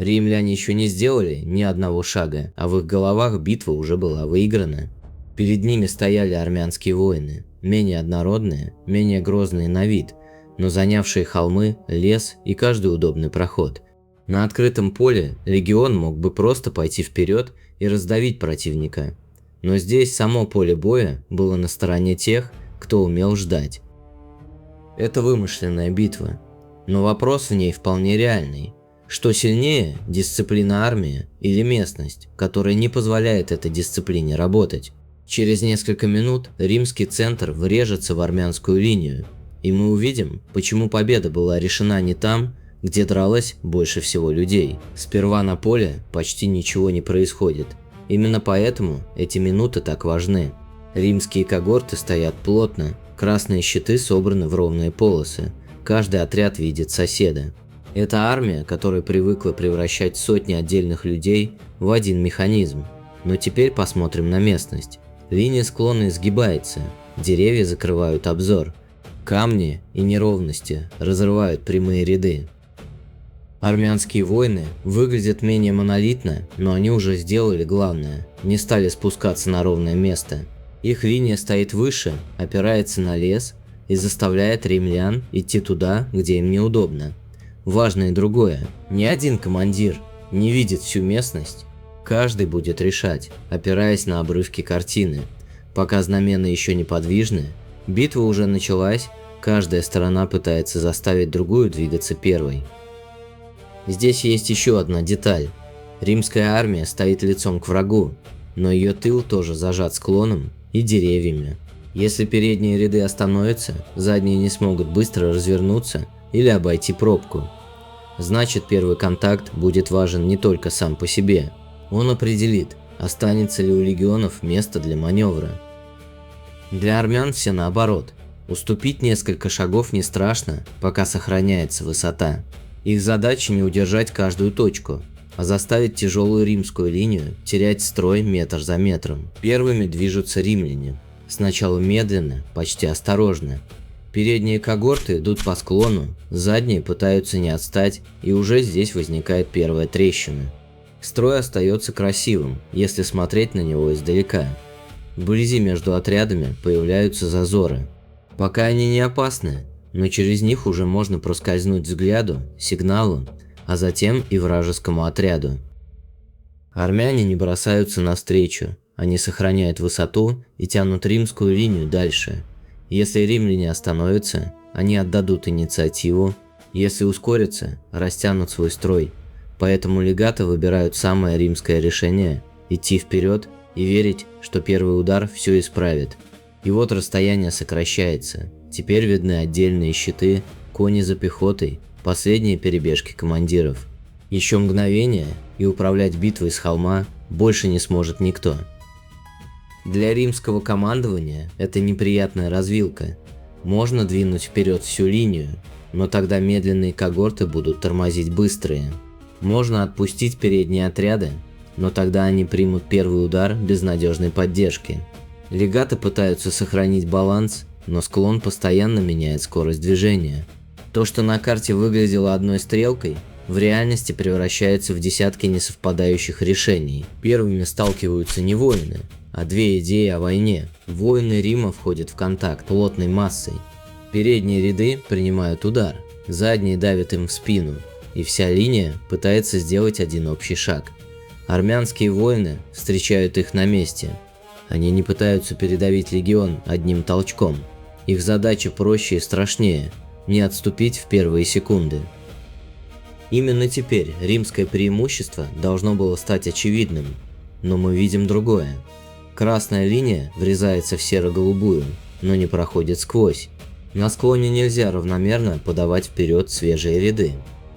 Римляне еще не сделали ни одного шага, а в их головах битва уже была выиграна. Перед ними стояли армянские воины, менее однородные, менее грозные на вид, но занявшие холмы, лес и каждый удобный проход. На открытом поле легион мог бы просто пойти вперед и раздавить противника. Но здесь само поле боя было на стороне тех, кто умел ждать. Это вымышленная битва, но вопрос в ней вполне реальный. Что сильнее, дисциплина армии или местность, которая не позволяет этой дисциплине работать? Через несколько минут римский центр врежется в армянскую линию, и мы увидим, почему победа была решена не там, где дралось больше всего людей. Сперва на поле почти ничего не происходит. Именно поэтому эти минуты так важны. Римские когорты стоят плотно, красные щиты собраны в ровные полосы, каждый отряд видит соседа. Это армия, которая привыкла превращать сотни отдельных людей в один механизм. Но теперь посмотрим на местность. Линия склона изгибается, деревья закрывают обзор, камни и неровности разрывают прямые ряды. Армянские воины выглядят менее монолитно, но они уже сделали главное, не стали спускаться на ровное место. Их линия стоит выше, опирается на лес и заставляет римлян идти туда, где им неудобно. Важно и другое. Ни один командир не видит всю местность. Каждый будет решать, опираясь на обрывки картины. Пока знамена еще неподвижны, битва уже началась, каждая сторона пытается заставить другую двигаться первой. Здесь есть еще одна деталь. Римская армия стоит лицом к врагу, но ее тыл тоже зажат склоном и деревьями. Если передние ряды остановятся, задние не смогут быстро развернуться или обойти пробку. Значит, первый контакт будет важен не только сам по себе. Он определит, останется ли у легионов место для маневра. Для армян все наоборот. Уступить несколько шагов не страшно, пока сохраняется высота. Их задача не удержать каждую точку, а заставить тяжелую римскую линию терять строй метр за метром. Первыми движутся римляне. Сначала медленно, почти осторожно. Передние когорты идут по склону, задние пытаются не отстать, и уже здесь возникает первая трещина. Строй остается красивым, если смотреть на него издалека. Вблизи между отрядами появляются зазоры. Пока они не опасны, но через них уже можно проскользнуть взгляду, сигналу, а затем и вражескому отряду. Армяне не бросаются навстречу, они сохраняют высоту и тянут римскую линию дальше. Если римляне остановятся, они отдадут инициативу, если ускорятся, растянут свой строй. Поэтому легаты выбирают самое римское решение – идти вперед и верить, что первый удар все исправит. И вот расстояние сокращается, теперь видны отдельные щиты, кони за пехотой, последние перебежки командиров. Еще мгновение, и управлять битвой с холма больше не сможет никто. Для римского командования это неприятная развилка. Можно двинуть вперед всю линию, но тогда медленные когорты будут тормозить быстрые. Можно отпустить передние отряды, но тогда они примут первый удар без надежной поддержки. Легаты пытаются сохранить баланс, но склон постоянно меняет скорость движения. То, что на карте выглядело одной стрелкой, в реальности превращается в десятки несовпадающих решений. Первыми сталкиваются не воины, а две идеи о войне. Воины Рима входят в контакт плотной массой. Передние ряды принимают удар, задние давят им в спину, и вся линия пытается сделать один общий шаг. Армянские воины встречают их на месте. Они не пытаются передавить легион одним толчком. Их задача проще и страшнее – не отступить в первые секунды. Именно теперь римское преимущество должно было стать очевидным, но мы видим другое. Красная линия врезается в серо-голубую, но не проходит сквозь. На склоне нельзя равномерно подавать вперед свежие ряды.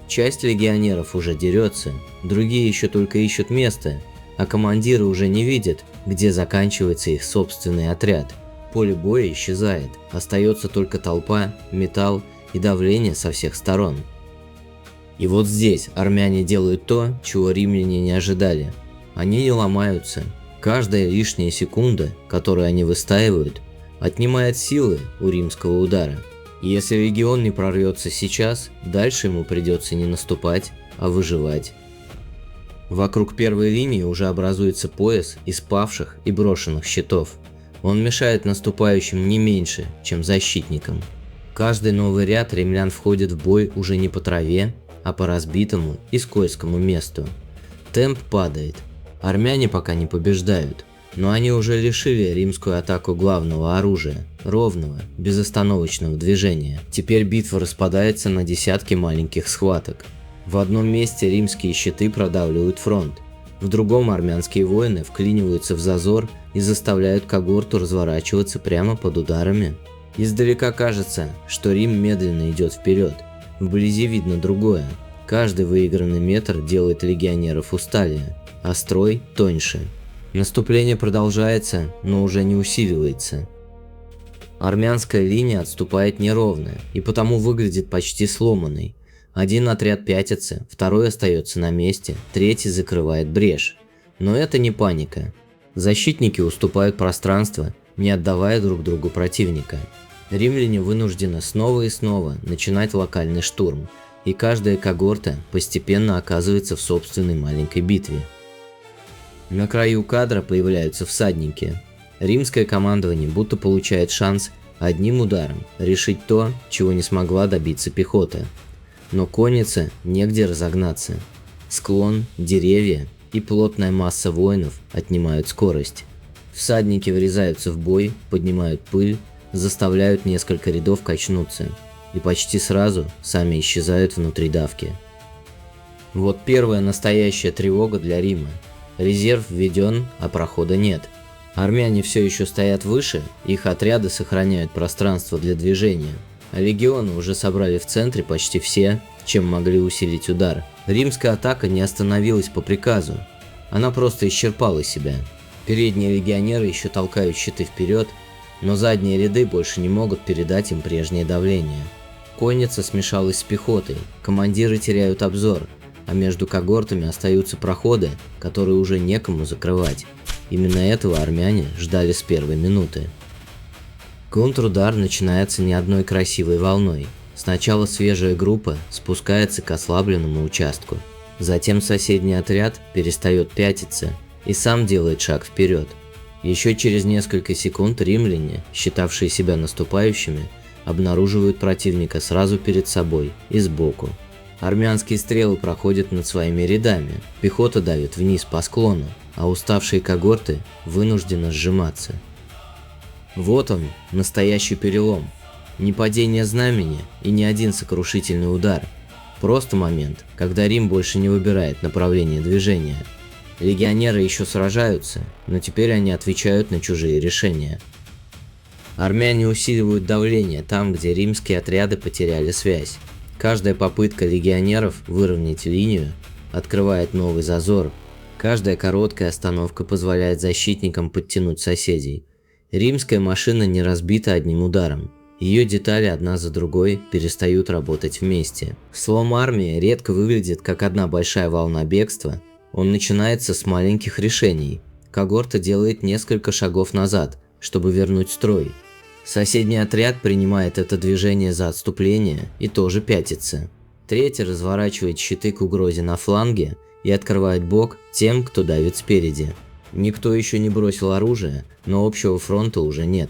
Часть легионеров уже дерется, другие еще только ищут место, а командиры уже не видят, где заканчивается их собственный отряд. Поле боя исчезает, остается только толпа, металл и давление со всех сторон. И вот здесь армяне делают то, чего римляне не ожидали. Они не ломаются. Каждая лишняя секунда, которую они выстаивают, отнимает силы у римского удара. И если легион не прорвется сейчас, дальше ему придется не наступать, а выживать. Вокруг первой линии уже образуется пояс из павших и брошенных щитов. Он мешает наступающим не меньше, чем защитникам. Каждый новый ряд римлян входит в бой уже не по траве, а по разбитому и скользкому месту. Темп падает. Армяне пока не побеждают, но они уже лишили римскую атаку главного оружия – ровного, безостановочного движения. Теперь битва распадается на десятки маленьких схваток. В одном месте римские щиты продавливают фронт, в другом армянские воины вклиниваются в зазор и заставляют когорту разворачиваться прямо под ударами. Издалека кажется, что Рим медленно идет вперед, вблизи видно другое. Каждый выигранный метр делает легионеров усталее, а строй тоньше. Наступление продолжается, но уже не усиливается. Армянская линия отступает неровно и потому выглядит почти сломанной. Один отряд пятится, второй остается на месте, третий закрывает брешь. Но это не паника. Защитники уступают пространство, не отдавая друг другу противника. Римляне вынуждены снова и снова начинать локальный штурм, и каждая когорта постепенно оказывается в собственной маленькой битве. На краю кадра появляются всадники. Римское командование будто получает шанс одним ударом решить то, чего не смогла добиться пехота. Но коннице негде разогнаться. Склон, деревья и плотная масса воинов отнимают скорость. Всадники врезаются в бой, поднимают пыль, заставляют несколько рядов качнуться и почти сразу сами исчезают внутри давки. Вот первая настоящая тревога для Рима. Резерв введен, а прохода нет. Армяне все еще стоят выше, их отряды сохраняют пространство для движения. А легионы уже собрали в центре почти все, чем могли усилить удар. Римская атака не остановилась по приказу, она просто исчерпала себя. Передние легионеры еще толкают щиты вперед, но задние ряды больше не могут передать им прежнее давление. Конница смешалась с пехотой, командиры теряют обзор, а между когортами остаются проходы, которые уже некому закрывать. Именно этого армяне ждали с первой минуты. Контрудар начинается не одной красивой волной. Сначала свежая группа спускается к ослабленному участку. Затем соседний отряд перестает пятиться и сам делает шаг вперед. Еще через несколько секунд римляне, считавшие себя наступающими, обнаруживают противника сразу перед собой и сбоку. Армянские стрелы проходят над своими рядами, пехота давит вниз по склону, а уставшие когорты вынуждены сжиматься. Вот он, настоящий перелом. Не падение знамени и не один сокрушительный удар. Просто момент, когда Рим больше не выбирает направление движения. Легионеры еще сражаются, но теперь они отвечают на чужие решения. Армяне усиливают давление там, где римские отряды потеряли связь. Каждая попытка легионеров выровнять линию открывает новый зазор. Каждая короткая остановка позволяет защитникам подтянуть соседей. Римская машина не разбита одним ударом. Ее детали одна за другой перестают работать вместе. Слом армии редко выглядит как одна большая волна бегства. Он начинается с маленьких решений. Когорта делает несколько шагов назад, чтобы вернуть строй. Соседний отряд принимает это движение за отступление и тоже пятится. Третий разворачивает щиты к угрозе на фланге и открывает бок тем, кто давит спереди. Никто еще не бросил оружие, но общего фронта уже нет.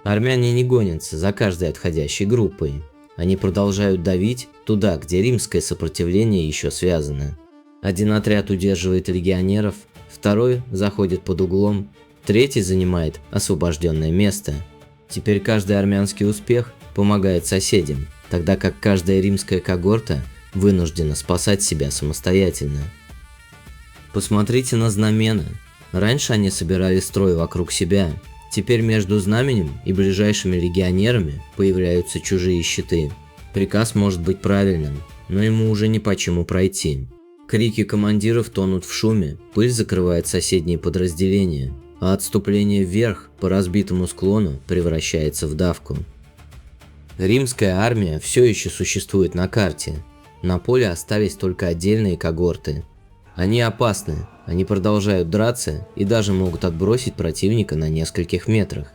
Армяне не гонятся за каждой отходящей группой. Они продолжают давить туда, где римское сопротивление еще связано. Один отряд удерживает легионеров, второй заходит под углом, третий занимает освобожденное место. Теперь каждый армянский успех помогает соседям, тогда как каждая римская когорта вынуждена спасать себя самостоятельно. Посмотрите на знамена. Раньше они собирали строй вокруг себя. Теперь между знаменем и ближайшими легионерами появляются чужие щиты. Приказ может быть правильным, но ему уже не по чему пройти. Крики командиров тонут в шуме, пыль закрывает соседние подразделения, а отступление вверх по разбитому склону превращается в давку. Римская армия все еще существует на карте. На поле остались только отдельные когорты. Они опасны, они продолжают драться и даже могут отбросить противника на нескольких метрах.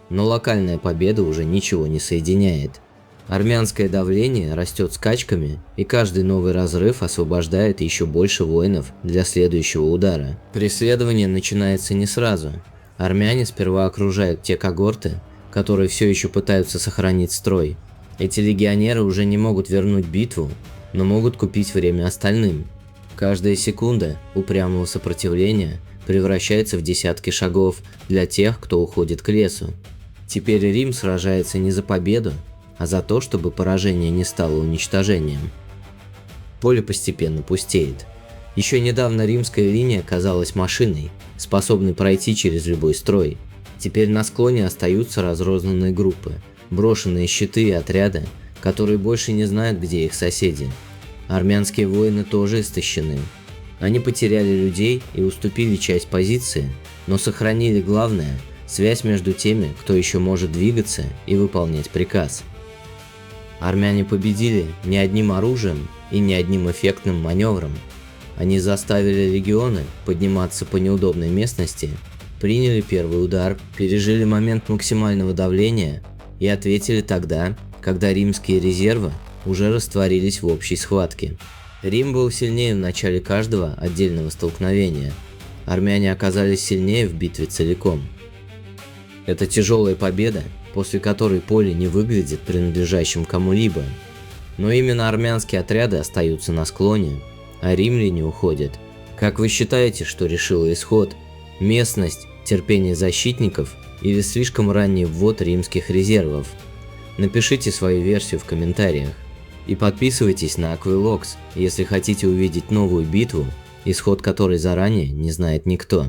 Но локальная победа уже ничего не соединяет. Армянское давление растет скачками, и каждый новый разрыв освобождает еще больше воинов для следующего удара. Преследование начинается не сразу. Армяне сперва окружают те когорты, которые все еще пытаются сохранить строй. Эти легионеры уже не могут вернуть битву, но могут купить время остальным. Каждая секунда упрямого сопротивления превращается в десятки шагов для тех, кто уходит к лесу. Теперь Рим сражается не за победу, а за то, чтобы поражение не стало уничтожением. Поле постепенно пустеет. Еще недавно римская линия казалась машиной, способной пройти через любой строй. Теперь на склоне остаются разрозненные группы, брошенные щиты и отряды, которые больше не знают, где их соседи. Армянские воины тоже истощены. Они потеряли людей и уступили часть позиции, но сохранили главное – связь между теми, кто еще может двигаться и выполнять приказ. Армяне победили не одним оружием и не одним эффектным маневром. Они заставили легионы подниматься по неудобной местности, приняли первый удар, пережили момент максимального давления и ответили тогда, когда римские резервы уже растворились в общей схватке. Рим был сильнее в начале каждого отдельного столкновения. Армяне оказались сильнее в битве целиком. Это тяжелая победа, после которой поле не выглядит принадлежащим кому-либо. Но именно армянские отряды остаются на склоне, а римляне уходят. Как вы считаете, что решило исход? Местность, терпение защитников или слишком ранний ввод римских резервов? Напишите свою версию в комментариях. И подписывайтесь на Aquilox, если хотите увидеть новую битву, исход которой заранее не знает никто.